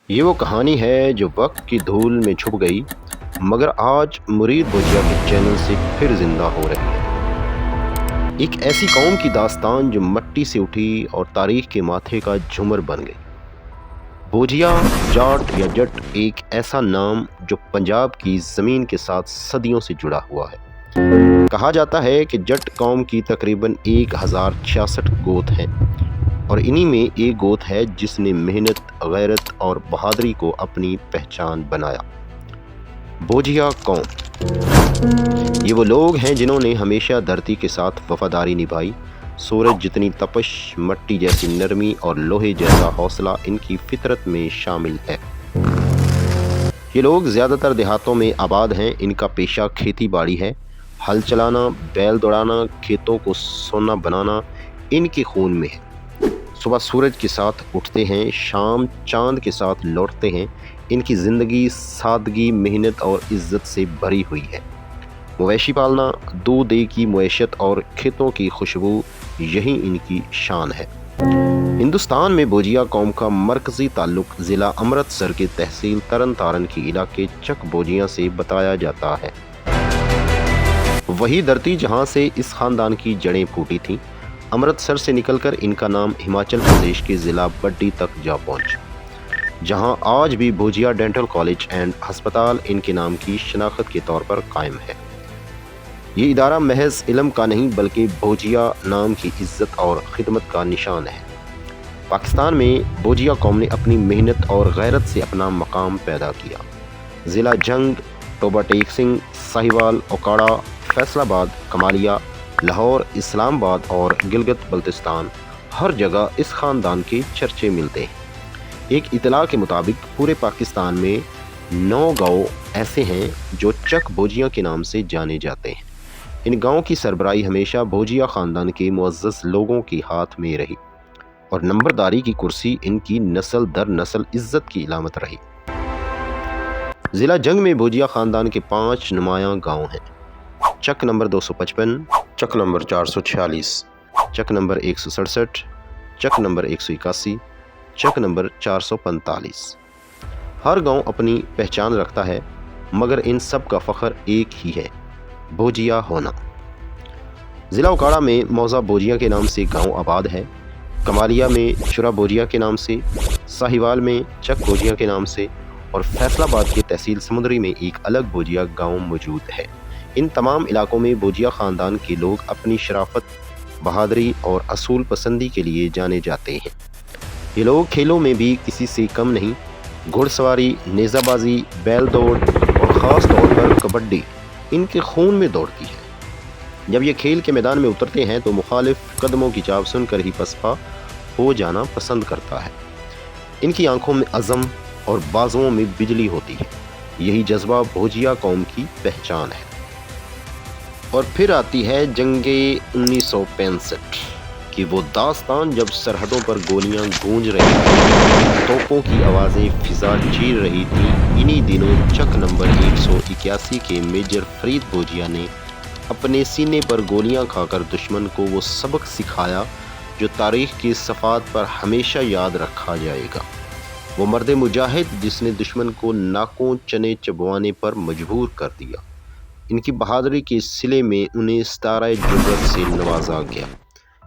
یہ وہ کہانی ہے جو وقت کی دھول میں چھپ گئی مگر آج مرید بھوجیا کے چینل سے پھر زندہ ہو رہی ہے۔ ایک ایسی قوم کی داستان جو مٹی سے اٹھی اور تاریخ کے ماتھے کا جھومر بن گئی۔ بھوجیا، جاٹ یا جٹ ایک ایسا نام جو پنجاب کی زمین کے ساتھ صدیوں سے جڑا ہوا ہے۔ کہا جاتا ہے کہ جٹ قوم کی تقریباً 1066 گوت ہیں اور انہی میں ایک گوت ہے جس نے محنت، غیرت اور بہادری کو اپنی پہچان بنایا۔ بھوجیا قوم، یہ وہ لوگ ہیں جنہوں نے ہمیشہ دھرتی کے ساتھ وفاداری نبھائی۔ سورج جتنی تپش، مٹی جیسی نرمی اور لوہے جیسا حوصلہ ان کی فطرت میں شامل ہے۔ یہ لوگ زیادہ تر دیہاتوں میں آباد ہیں۔ ان کا پیشہ کھیتی باڑی ہے۔ ہل چلانا، بیل دوڑانا، کھیتوں کو سونا بنانا ان کے خون میں ہے۔ صبح سورج کے ساتھ اٹھتے ہیں، شام چاند کے ساتھ لوٹتے ہیں۔ ان کی زندگی سادگی، محنت اور عزت سے بھری ہوئی ہے۔ مویشی پالنا، دودھ دہی کی معیشت اور کھیتوں کی خوشبو، یہی ان کی شان ہے۔ ہندوستان میں بھوجیا قوم کا مرکزی تعلق ضلع امرتسر کے تحصیل ترن تارن کے علاقے چک بھوجیا سے بتایا جاتا ہے۔ وہی دھرتی جہاں سے اس خاندان کی جڑیں پھوٹی تھیں۔ امرتسر سے نکل کر ان کا نام ہماچل پردیش کے ضلع بڈی تک جا پہنچا، جہاں آج بھی بھوجیا ڈینٹل کالج اینڈ ہسپتال ان کے نام کی شناخت کے طور پر قائم ہے۔ یہ ادارہ محض علم کا نہیں بلکہ بھوجیا نام کی عزت اور خدمت کا نشان ہے۔ پاکستان میں بھوجیا قوم نے اپنی محنت اور غیرت سے اپنا مقام پیدا کیا۔ ضلع جنگ، ٹوبہ ٹیک سنگھ، ساہیوال، اوکاڑا، فیصل آباد، کمالیہ، لاہور، اسلام آباد اور گلگت بلتستان، ہر جگہ اس خاندان کے چرچے ملتے ہیں۔ ایک اطلاع کے مطابق پورے پاکستان میں 9 گاؤں ایسے ہیں جو چک بھوجیا کے نام سے جانے جاتے ہیں۔ ان گاؤں کی سربراہی ہمیشہ بھوجیا خاندان کے معزز لوگوں کے ہاتھ میں رہی اور نمبرداری کی کرسی ان کی نسل در نسل عزت کی علامت رہی۔ ضلع جنگ میں بھوجیا خاندان کے 5 نمایاں گاؤں ہیں: چک نمبر 255، چک نمبر 446، چک نمبر 167، چک نمبر 181، چک نمبر 445۔ ہر گاؤں اپنی پہچان رکھتا ہے مگر ان سب کا فخر ایک ہی ہے: بھوجیا ہونا۔ ضلع اوکاڑا میں موزہ بھوجیا کے نام سے گاؤں آباد ہے، کمالیہ میں چرا بھوجیا کے نام سے، ساہیوال میں چک بھوجیا کے نام سے اور فیصل آباد کے تحصیل سمندری میں ایک الگ بھوجیا گاؤں موجود ہے۔ ان تمام علاقوں میں بھوجیا خاندان کے لوگ اپنی شرافت، بہادری اور اصول پسندی کے لیے جانے جاتے ہیں۔ یہ لوگ کھیلوں میں بھی کسی سے کم نہیں۔ گھڑ سواری، نیزہ بازی، بیل دوڑ اور خاص طور پر کبڈی ان کے خون میں دوڑتی ہے۔ جب یہ کھیل کے میدان میں اترتے ہیں تو مخالف قدموں کی چاپ سن کر ہی پسپا ہو جانا پسند کرتا ہے۔ ان کی آنکھوں میں عزم اور بازوؤں میں بجلی ہوتی ہے۔ یہی جذبہ بھوجیا قوم کی پہچان ہے۔ اور پھر آتی ہے جنگ 1965 کی وہ داستان جب سرحدوں پر گولیاں گونج رہی تھیں، توپوں کی آوازیں فضا چیر رہی تھیں۔ انہی دنوں چک نمبر 181 کے میجر فرید بھوجیا نے اپنے سینے پر گولیاں کھا کر دشمن کو وہ سبق سکھایا جو تاریخ کے صفحات پر ہمیشہ یاد رکھا جائے گا۔ وہ مرد مجاہد جس نے دشمن کو ناکوں چنے چبوانے پر مجبور کر دیا۔ ان کی بہادری کے صلے میں انہیں ستارہ جرأت سے نوازا گیا۔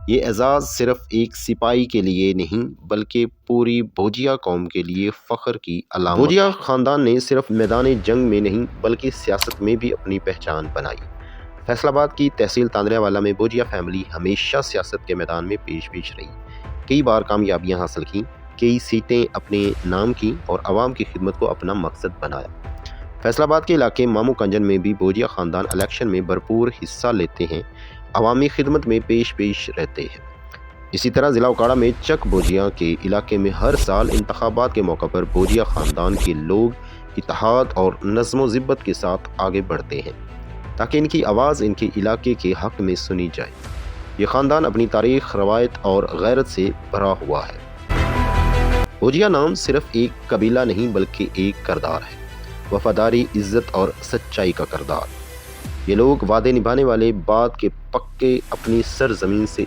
یہ اعزاز صرف ایک سپاہی کے لیے نہیں بلکہ پوری بھوجیا قوم کے لیے فخر کی علامت ہے۔ بھوجیا خاندان نے صرف میدان جنگ میں نہیں بلکہ سیاست میں بھی اپنی پہچان بنائی۔ فیصل آباد کی تحصیل تاندریا میں بھوجیا فیملی ہمیشہ سیاست کے میدان میں پیش رہی۔ کئی بار کامیابیاں حاصل کیں، کئی سیٹیں اپنے نام کی اور عوام کی خدمت کو اپنا مقصد بنایا۔ فیصل آباد کے علاقے مامو کنجن میں بھی بھوجیا خاندان الیکشن میں بھرپور حصہ لیتے ہیں، عوامی خدمت میں پیش رہتے ہیں۔ اسی طرح ضلع اوکاڑا میں چک بھوجیا کے علاقے میں ہر سال انتخابات کے موقع پر بھوجیا خاندان کے لوگ اتحاد اور نظم و ضبط کے ساتھ آگے بڑھتے ہیں تاکہ ان کی آواز ان کے علاقے کے حق میں سنی جائے۔ یہ خاندان اپنی تاریخ، روایت اور غیرت سے بھرا ہوا ہے۔ بھوجیا نام صرف ایک قبیلہ نہیں بلکہ ایک کردار ہے، وفاداری، عزت اور سچائی کا کردار۔ یہ لوگ وعدے نبھانے والے، بات کے پکے، اپنی سرزمین سے